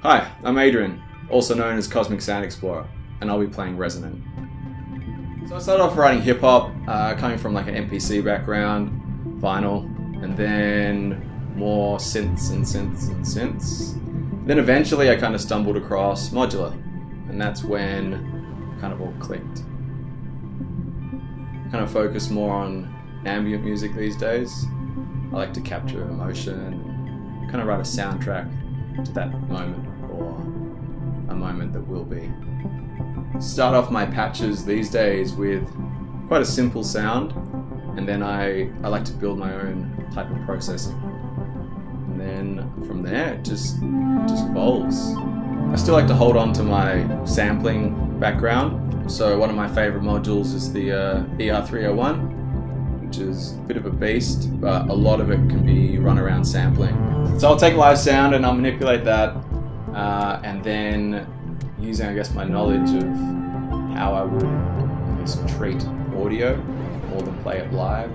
Hi, I'm Adrien, also known as Cosmic Sound Explorer, and I'll be playing Resonant. So I started off writing hip hop, coming from like an MPC background, vinyl, and then more synths and synths and synths. Then eventually I kind of stumbled across modular, and that's when it kind of all clicked. I kind of focus more on ambient music these days. I like to capture emotion, kind of write a soundtrack to that moment or a moment that will be. Start off my patches these days with quite a simple sound, and then I like to build my own type of processing. And then from there it just evolves. I still like to hold on to my sampling background. So one of my favorite modules is the ER301. Which is a bit of a beast, but a lot of it can be run around sampling. So I'll take live sound and I'll manipulate that, and then using, I guess, my knowledge of how I would, I guess, treat audio more than play it live,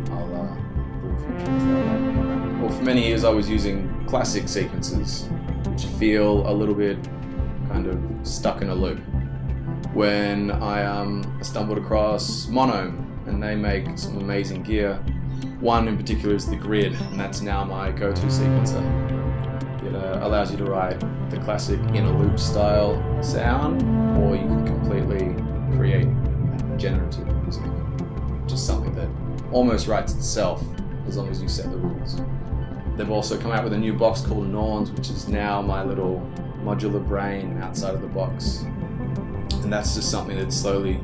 I'll build features that way. Well, for many years I was using classic sequences, which feel a little bit kind of stuck in a loop. When I stumbled across Mono, and they make some amazing gear. One in particular is the Grid, and that's now my go-to sequencer. It allows you to write the classic inner loop style sound, or you can completely create generative music, which is something that almost writes itself as long as you set the rules. They've also come out with a new box called Norns, which is now my little modular brain outside of the box. And that's just something that's slowly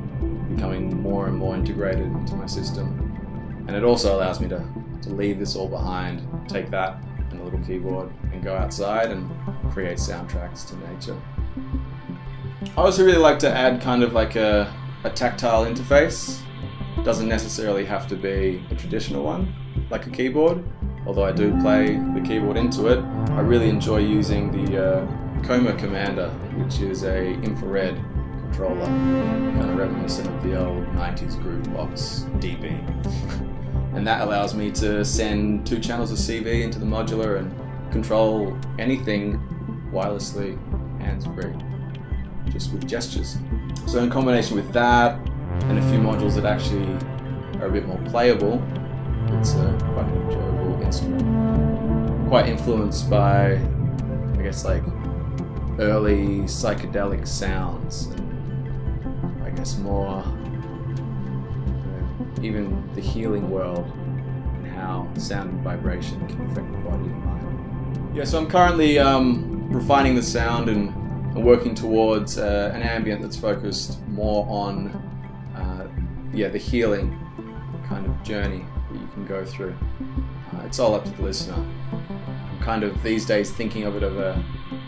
becoming more and more integrated into my system. And it also allows me to leave this all behind, take that and a little keyboard and go outside and create soundtracks to nature. I also really like to add kind of like a tactile interface. It doesn't necessarily have to be a traditional one, like a keyboard, although I do play the keyboard into it. I really enjoy using the Coma Commander, which is a infrared controller, kind of reminiscent of the old 90s Groovebox DB. And that allows me to send 2 channels of CV into the modular and control anything wirelessly, hands-free, just with gestures. So in combination with that and a few modules that actually are a bit more playable, it's quite an enjoyable instrument. Quite influenced by, I guess, like early psychedelic sounds. I guess more, even the healing world and how sound and vibration can affect the body and mind. Yeah, so I'm currently refining the sound and working towards an ambient that's focused more on the healing kind of journey that you can go through. It's all up to the listener. I'm kind of these days thinking of it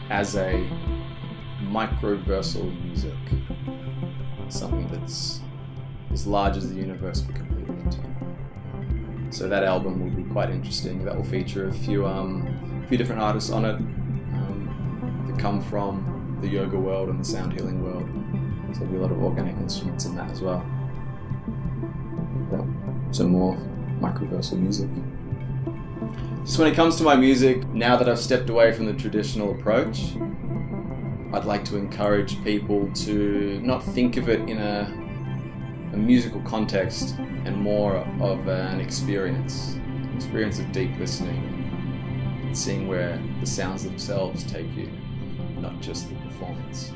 as a microversal music. Something that's as large as the universe but completely intimate. So that album will be quite interesting. That will feature a few different artists on it that come from the yoga world and the sound healing world. So there'll be a lot of organic instruments in that as well. Yeah. So more microversal music. So when it comes to my music, now that I've stepped away from the traditional approach, I'd like to encourage people to not think of it in a musical context and more of an experience of deep listening and seeing where the sounds themselves take you, not just the performance.